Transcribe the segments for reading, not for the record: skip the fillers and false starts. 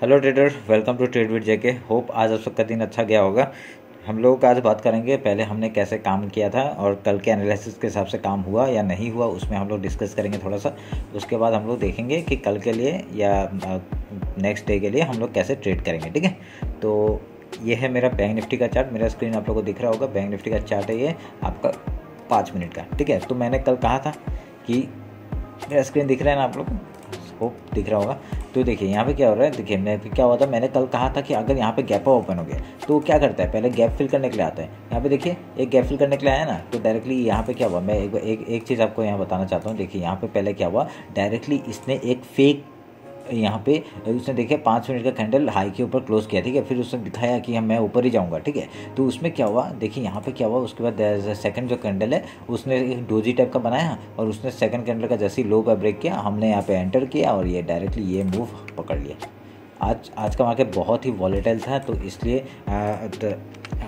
Hello trader, welcome to trade with JK. Hope आज आप सबका दिन अच्छा गया होगा। हम लोग आज बात करेंगे पहले हमने कैसे काम किया था और कल के एनालिसिस के हिसाब से काम हुआ या नहीं हुआ, उसमें हम लोग डिस्कस करेंगे थोड़ा सा। उसके बाद हम लोग देखेंगे कि कल के लिए या नेक्स्ट डे के लिए हम लोग कैसे ट्रेड करेंगे। ठीक है, तो ये है मेरा बैंक निफ्टी का चार्ट। मेरा स्क्रीन आप लोगों को दिख रहा होगा। बैंक निफ्टी का चार्ट है ये आपका 5 मिनट का। ठीक है, तो मैंने कल कहा था कि मेरा स्क्रीन दिख रहा है ना आप लोग को, होप दिख रहा होगा। तो देखिए यहाँ पे क्या हो रहा है, देखिए मैं क्या हुआ था, मैंने कल कहा था कि अगर यहाँ पे गैप ओपन हो गया तो क्या करता है, पहले गैप फिल करने के लिए आता है। यहाँ पे देखिए एक गैप फिल करने के लिए आया ना, तो डायरेक्टली यहाँ पे क्या हुआ, मैं एक चीज़ आपको यहाँ बताना चाहता हूँ। देखिए यहाँ पे पहले क्या हुआ, डायरेक्टली इसने एक फेक यहाँ पे उसने देखिए 5 मिनट का कैंडल हाई के ऊपर क्लोज किया। ठीक है, फिर उसने दिखाया कि मैं ऊपर ही जाऊँगा। ठीक है, तो उसमें क्या हुआ, देखिए यहाँ पे क्या हुआ, उसके बाद सेकंड जो कैंडल है उसने एक डोजी टाइप का बनाया और उसने सेकंड कैंडल का जैसे ही लो पर ब्रेक किया, हमने यहाँ पे एंटर किया और ये डायरेक्टली ये मूव पकड़ लिया। आज का मार्केट बहुत ही वॉलेटाइल था, तो इसलिए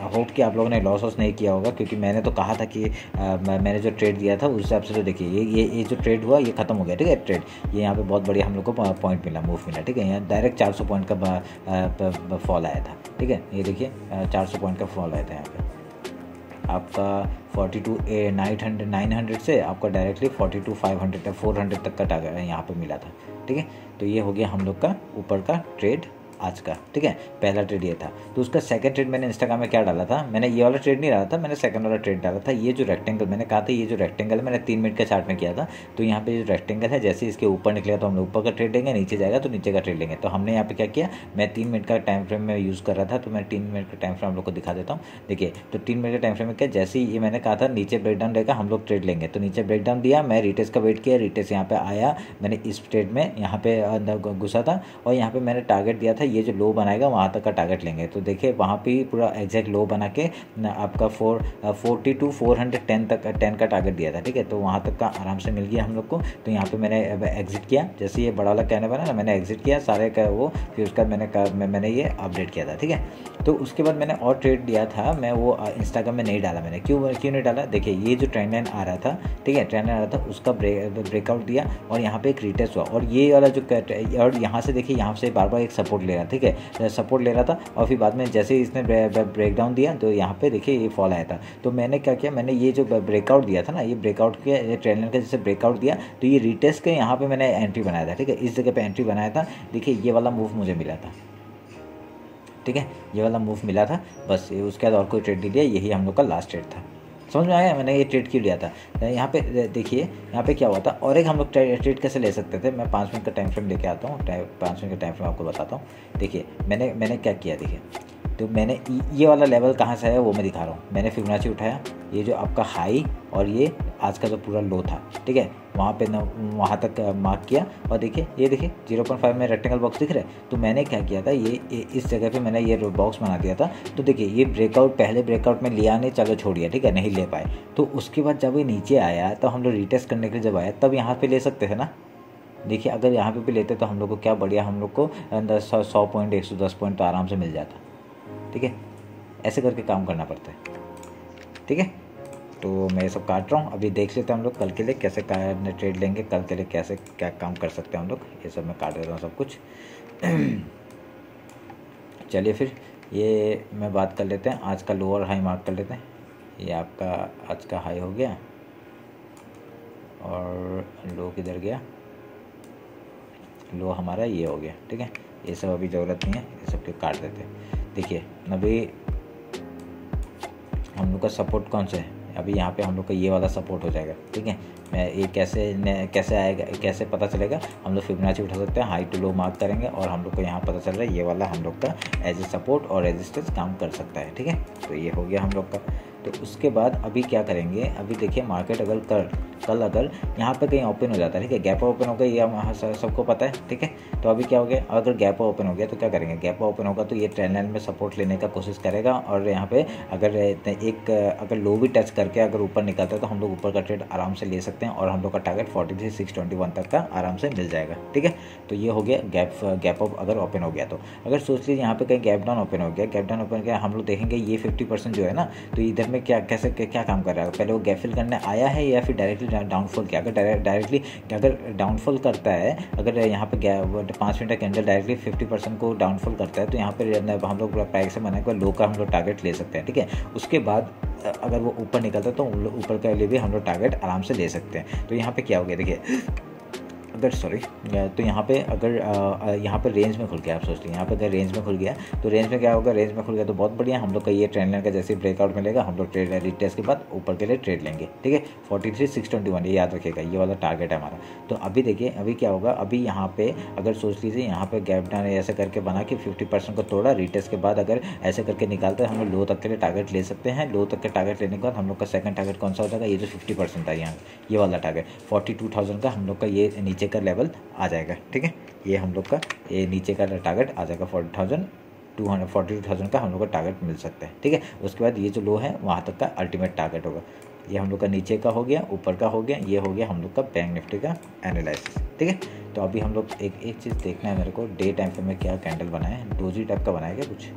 होप कि आप लोगों ने लॉस नहीं किया होगा, क्योंकि मैंने तो कहा था कि मैंने जो ट्रेड दिया था उस हिसाब से। तो देखिए ये जो ट्रेड हुआ ये ख़त्म हो गया। ठीक है, ट्रेड ये यहाँ पे बहुत बढ़िया हम लोग को पॉइंट मिला, मूव मिला। ठीक है, यहाँ डायरेक्ट 400 पॉइंट का फॉल आया था। ठीक है, ये देखिए 400 पॉइंट का फॉल आया था यहाँ पे आपका 42,900 से आपका डायरेक्टली 42,500 तक 400 तक का टारगेट यहाँ पे मिला था। ठीक है, तो ये हो गया हम लोग का ऊपर का ट्रेड आज का। ठीक है, पहला ट्रेड ये था। तो उसका सेकंड ट्रेड मैंने इंस्टाग्राम में क्या डाला था, मैंने ये वाला ट्रेड नहीं डाला था, मैंने सेकंड वाला ट्रेड डाला था। ये जो रेक्टेंगल मैंने कहा था, ये जो रेक्टेंगल मैंने 3 मिनट के चार्ट में किया था। तो यहाँ पे जो रेक्टेंगल है जैसे इसके ऊपर निकलेगा तो हम लोग ऊपर का ट्रेड लेंगे, नीचे जाएगा तो नीचे का ट्रेड लेंगे। तो हमने यहाँ पे क्या किया, मैं 3 मिनट का टाइम फ्रेम में यूज़ कर रहा था, तो मैं 3 मिनट का टाइम फ्रेम हम लोग को दिखा देता हूँ। देखिए, तो 3 मिनट के टाइम फ्रेम में क्या, जैसे ही ये मैंने कहा था नीचे ब्रेकडाउन रहेगा हम लोग ट्रेड लेंगे, तो नीचे ब्रेकडाउन दिया, मैं रिटेस्ट का वेट किया, रिटेस्ट यहाँ पे आया, मैंने इस ट्रेड में यहाँ पे अंदर घुसा था और यहाँ पे मैंने टारगेट दिया था, ये जो लो बनाएगा वहाँ तक का टारगेट लेंगे। तो देखिए वहाँ पे पूरा एग्जैक्ट लो बना के आपका 42 410 तक 10 का टारगेट दिया था। ठीक है, तो वहाँ तक का आराम से मिल गया हम लोग को। तो यहाँ पे मैंने एग्जिट किया, जैसे ये बड़ा वाला कहने बना ना, मैंने एग्जिट किया सारे का वो, फिर उसका मैंने ये अपडेट किया था। ठीक है, तो उसके बाद मैंने और ट्रेड दिया था, मैं वो इंस्टाग्राम में नहीं डाला। मैंने क्यों नहीं डाला, देखिए ये जो ट्रेंड लाइन आ रहा था, ठीक है, ट्रेंड लाइन आ रहा था, उसका ब्रेकआउट दिया और यहाँ पे एक रिटेस्ट हुआ और ये वाला जो और यहाँ से देखिए यहाँ से बार बार एक सपोर्ट ले रहा। ठीक है, सपोर्ट ले रहा था और फिर बाद में जैसे ही इसने ब्रेकडाउन दिया तो यहाँ पे देखिए ये फॉल आया था। तो मैंने क्या किया, मैंने ये जो ब्रेकआउट दिया था ना, ये ब्रेकआउट किया, ये ट्रेंड लाइन का जैसे ब्रेकआउट दिया तो ये रिटेस्ट के यहाँ पे मैंने एंट्री बनाया था। ठीक है, इस जगह पे एंट्री बनाया था। देखिए ये वाला मूव मुझे मिला था। ठीक है, ये वाला मूव मिला था, बस उसके बाद और कोई ट्रेड नहीं लिया, यही हम लोग का लास्ट ट्रेड था। समझ में आया मैंने ये ट्रेड क्यों लिया था। यहाँ पे देखिए यहाँ पे क्या हुआ था, और एक हम लोग ट्रेड कैसे ले सकते थे। मैं 5 मिनट का टाइम फ्रेम लेके आता हूँ, 5 मिनट का टाइम फ्रेम आपको बताता हूँ। देखिए मैंने क्या किया, देखिए तो मैंने ये वाला लेवल कहाँ से आया वो मैं दिखा रहा हूँ। मैंने फिबोनाची उठाया, ये जो आपका हाई और ये आज का जो पूरा लो था, ठीक है, वहाँ पे ना वहाँ तक मार्क किया और देखिए ये देखिए 0.5 में रेक्टेंगल बॉक्स दिख रहा है। तो मैंने क्या किया था, ये इस जगह पे मैंने ये बॉक्स बना दिया था। तो देखिए ये ब्रेकआउट पहले ब्रेकआउट में लिया नहीं, चलो छोड़िए, ठीक है, नहीं ले पाए। तो उसके बाद जब ये नीचे आया तो हम लोग रिटेस्ट करने के लिए जब आया तब यहाँ पर ले सकते थे ना। देखिए अगर यहाँ पे भी लेते तो हम लोग को क्या बढ़िया, हम लोग को 100 पॉइंट 110 पॉइंट तो आराम से मिल जाता। ठीक है, ऐसे करके काम करना पड़ता है। ठीक है, तो मैं ये सब काट रहा हूँ। अभी देख लेते हैं हम लोग कल के लिए कैसे ट्रेड लेंगे, कल के लिए कैसे क्या काम कर सकते हैं हम लोग। ये सब मैं काट देता हूँ सब कुछ। चलिए फिर ये मैं बात कर लेते हैं, आज का लोअर हाई मार्क कर लेते हैं। ये आपका आज का हाई हो गया और लो किधर गया, लो हमारा ये हो गया। ठीक है, ये सब अभी ज़रूरत नहीं है, ये सब काट देते हैं। देखिए अभी हम लोग का सपोर्ट कौन सा है, अभी यहाँ पे हम लोग का ये वाला सपोर्ट हो जाएगा। ठीक है, मैं ये कैसे आएगा, कैसे पता चलेगा, हम लोग फिबोनाची उठा सकते हैं, हाई टू लो मार्क करेंगे और हम लोग को यहाँ पता चल रहा है ये वाला हम लोग का एज ए सपोर्ट और रेजिस्टेंस काम कर सकता है। ठीक है, तो ये हो गया हम लोग का। तो उसके बाद अभी क्या करेंगे, अभी देखिए मार्केट अगर कल अगर यहाँ पे कहीं ओपन हो जाता है, ठीक है, गैप ओपन हो गया, ये सबको पता है। ठीक है, तो अभी क्या हो गया, अगर गैप ओपन हो गया तो क्या करेंगे, गैप ओपन होगा तो ये ट्रेंड लाइन में सपोर्ट लेने का कोशिश करेगा और यहाँ पे अगर लो भी टच करके अगर ऊपर निकलता है तो हम लोग ऊपर का ट्रेड आराम से ले सकते हैं और हम लोग का टारगेट 43,621 तक का आराम से मिल जाएगा। ठीक है, तो ये हो गया गैप अप अगर ओपन हो गया। तो अगर सोच लीजिए यहाँ पे कहीं गैप डाउन ओपन हो गया, गैप डाउन ओपन किया, हम लोग देखेंगे ये 50% जो है ना, तो इधर में में क्या काम कर रहा है, पहले वो गैप फिल करने आया है या फिर डायरेक्टली डाउनफॉल किया। अगर डायरेक्टली अगर डाउनफॉल करता है, अगर यहाँ पे 5 मिनट का कैंडल डायरेक्टली 50% को डाउनफॉल करता है, तो यहाँ पर हम लोग प्राइस से बनाए लो का हम लोग टारगेट ले सकते हैं, ठीक है। उसके बाद अगर वो ऊपर निकलता है तो ऊपर के लिए भी हम लोग टारगेट आराम से ले सकते हैं। तो यहाँ पे क्या हो गया, देखिए तो यहाँ पे अगर यहाँ पे रेंज में खुल गया, आप सोच लीजिए यहाँ पे अगर रेंज में खुल गया तो रेंज में क्या होगा, रेंज में खुल गया तो बहुत बढ़िया, हम लोग का ये ट्रेंड लाइन का जैसे ब्रेकआउट मिलेगा हम लोग ट्रेड रिटेस्ट के बाद ऊपर के लिए ट्रेड लेंगे, ठीक है। 43,621 ये याद रखिएगा, ये वाला टारगेट है हमारा। तो अभी देखिए अभी क्या होगा, अभी यहाँ पे अगर सोच लीजिए यहाँ पे गैप डाउन ऐसे करके बना के 50% को तोड़ा, रिटेस्ट के बाद अगर ऐसे करके निकालते हैं हम लोग लो तक के लिए टारगेट ले सकते हैं। लो तक के टारगेट लेने के बाद हम लोग का सेकंड टारगेट कौन सा हो जाएगा, ये जो 50% था यहाँ ये वाला टारगेट 42,000 का हम लोग का ये नीचे का लेवल आ जाएगा, ठीक है। ये हम लोग का ये नीचे का टारगेट आ जाएगा 42,000 का हम लोग का टारगेट मिल सकता है, ठीक है। उसके बाद ये जो लो है वहाँ तक का अल्टीमेट टारगेट होगा। ये हम लोग का नीचे का हो गया, ऊपर का हो गया, ये हो गया हम लोग का बैंक निफ्टी का एनालिसिस, ठीक है। तो अभी हम लोग एक चीज़ देखना है मेरे को, डे टाइम पे में क्या कैंडल बनाया है, डोजी टाइप का बनाया क्या कुछ।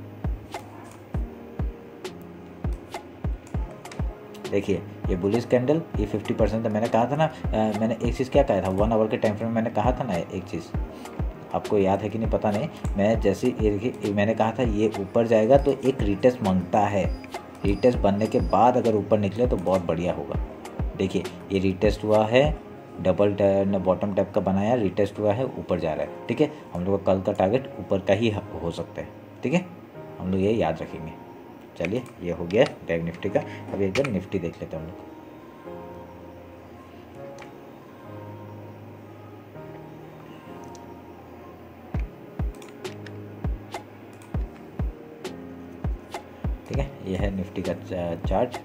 देखिए ये बुलिश कैंडल, ये 50% था। मैंने कहा था ना, मैंने एक चीज़ क्या कहा था 1 आवर के टाइम फ्रेम में, मैंने कहा था ना एक चीज़, आपको याद है कि नहीं पता नहीं। मैं जैसे मैंने कहा था ये ऊपर जाएगा तो एक रिटेस्ट मांगता है, रिटेस्ट बनने के बाद अगर ऊपर निकले तो बहुत बढ़िया होगा। देखिए ये रिटेस्ट हुआ है, डबल बॉटम टैप का बनाया, रिटेस्ट हुआ है, ऊपर जा रहा है, ठीक है। हम लोग का कल का टारगेट ऊपर का ही हो सकता है, ठीक है। हम लोग ये याद रखेंगे। चलिए ये हो गया बैंक निफ्टी का। अब एक बार निफ्टी देख लेते हैं हम लोग। ठीक है, ये है निफ्टी का चार्ट।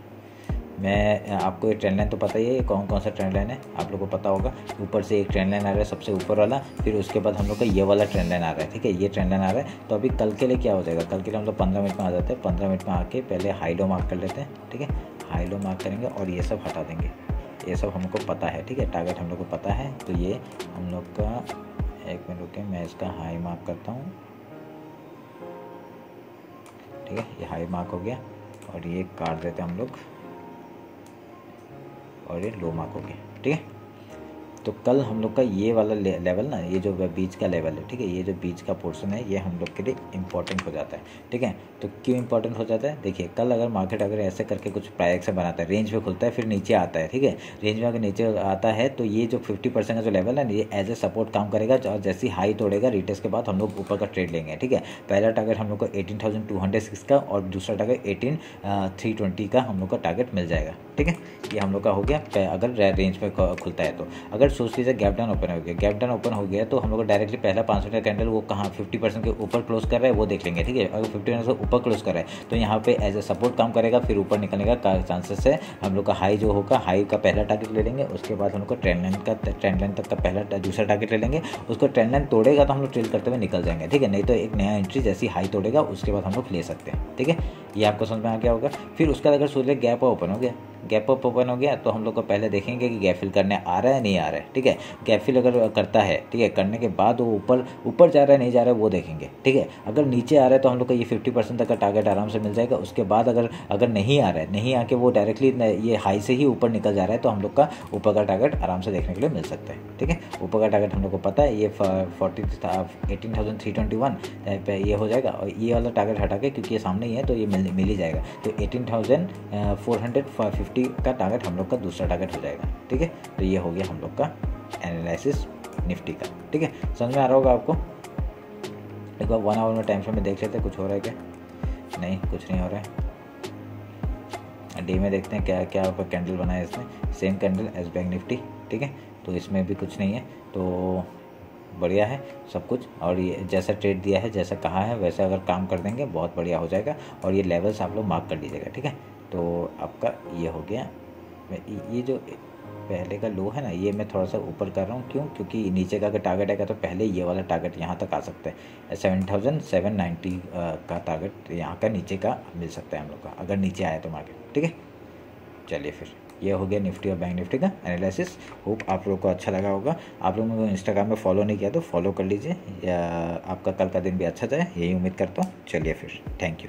मैं आपको ये ट्रेंड लाइन तो पता ही है, कौन कौन सा ट्रेंड लाइन है आप लोगों को पता होगा। ऊपर से एक ट्रेंड लाइन आ रहा है सबसे ऊपर वाला, फिर उसके बाद हम लोग का ये वाला ट्रेंड लाइन आ रहा है, ठीक है। ये ट्रेंड लाइन आ रहा है। तो अभी कल के लिए क्या हो जाएगा, कल के लिए हम लोग 15 मिनट में आ जाते हैं। 15 मिनट में आके पहले हाई लो मार्क कर लेते हैं, ठीक है। हाई लो मार्क करेंगे और ये सब हटा देंगे, ये सब हमको पता है, ठीक है। टारगेट हम लोग को पता है। तो ये हम लोग का, एक मिनट रुके, मैं इसका हाई मार्क करता हूँ, ठीक है। ये हाई मार्क हो गया और ये काट देते हैं हम लोग और ये लो मार्क हो गया, ठीक है। तो कल हम लोग का ये वाला लेवल ना, ये जो बीच का लेवल है, ठीक है, ये जो बीच का पोर्शन है ये हम लोग के लिए इंपॉर्टेंट हो जाता है, ठीक है। तो क्यों इंपॉर्टेंट हो जाता है, देखिए कल अगर मार्केट अगर ऐसे करके कुछ प्राइस से बनाता है, रेंज में खुलता है फिर नीचे आता है, ठीक है। रेंज में अगर नीचे आता है तो ये जो 50% का जो लेवल है ये एज ए सपोर्ट काम करेगा। और जैसे हाई तोड़ेगा रिटेस्ट के बाद हम लोग ऊपर का ट्रेड लेंगे, ठीक है। पहला टारगेट हम लोग को 18,206 का और दूसरा टारगेट 18,320 का हम लोग का टारगेट मिल जाएगा, ठीक है। ये हम लोग का हो गया अगर रेंज में खुलता है तो। अगर सोच लीजिए गैप डाउन ओपन हो गया, गैप डाउन ओपन हो गया तो हम लोग को डायरेक्टली पहला 5 मिनट का कैंडल वो कहाँ 50% के ऊपर क्लोज कर रहा है वो देख लेंगे, ठीक है। अगर 50% से ऊपर क्लोज कर रहा है तो यहाँ पे एज ए सपोर्ट काम करेगा, फिर ऊपर निकलने का चांसेस है। हम लोग का हाई जो होगा, हाई का पहला टारगेट ले लेंगे, उसके बाद हम लोग को ट्रेंड लाइन तक का पहला दूसरा टारगेट ले लेंगे। उसको ट्रेंड लाइन तोड़ेगा तो हम लोग ट्रेल करते हुए निकल जाएंगे, ठीक है। नहीं तो एक नया एंट्री जैसी हाई तोड़ेगा उसके बाद हम लोग ले सकते हैं, ठीक है। ये आपको समझ में आ गया होगा। फिर उसका अगर सोच ले गैप ओपन हो गया, गैप अप ओपन हो गया तो हम लोग को पहले देखेंगे कि गैप फिल करने आ रहा है नहीं आ रहा है, ठीक है। गैप फिल अगर करता है, ठीक है, करने के बाद वो ऊपर जा रहा है नहीं जा रहा है वो देखेंगे, ठीक है। अगर नीचे आ रहा है तो हम लोग को ये 50% तक का टारगेट आराम से मिल जाएगा। उसके बाद अगर नहीं आ रहा है, नहीं आके वो डायरेक्टली ये हाई से ही ऊपर निकल जा रहा है तो हम लोग का ऊपर का टारगेट आराम से देखने के लिए मिल सकता है, ठीक है। ऊपर का टारगेट हम लोग को पता है, ये 18,321 पे ये हो जाएगा। और ये वाला टारगेट हटा के, क्योंकि ये सामने ही है तो ये मिल ही जाएगा। तो 18,450 का टारगेट हम लोग का दूसरा टारगेट हो जाएगा, ठीक है। तो ये हो गया हम लोग का एनालिसिस निफ्टी का, ठीक है। समझ में आ रहा होगा आपको। एक बार 1 आवर में टाइम फ्रेम में देख लेते हैं कुछ हो रहा है क्या। नहीं, कुछ नहीं हो रहा है। डे में देखते हैं क्या क्या कैंडल बनाया इसने, same candle as Bank Nifty, ठीक है। तो इसमें भी कुछ नहीं है, तो बढ़िया है सब कुछ। और ये जैसा ट्रेड दिया है, जैसा कहा है वैसा अगर काम कर देंगे बहुत बढ़िया हो जाएगा। और ये लेवल्स आप लोग मार्क कर लीजिएगा, ठीक है। तो आपका ये हो गया। ये जो पहले का लो है ना, ये मैं थोड़ा सा ऊपर कर रहा हूँ, क्यों, क्योंकि नीचे का अगर टारगेट आएगा तो पहले ये वाला टारगेट यहाँ तक आ सकता है। 7,790 का टारगेट यहाँ का नीचे का मिल सकता है हम लोग का, अगर नीचे आया तो मार्केट, ठीक है। चलिए फिर ये हो गया निफ्टी और बैंक निफ्टी का एनालिसिस। होप आप लोग को अच्छा लगा होगा। आप लोगों को इंस्टाग्राम में फॉलो नहीं किया तो फॉलो कर लीजिए, या आपका कल का दिन भी अच्छा जाए, यही उम्मीद करता हूँ। चलिए फिर, थैंक यू।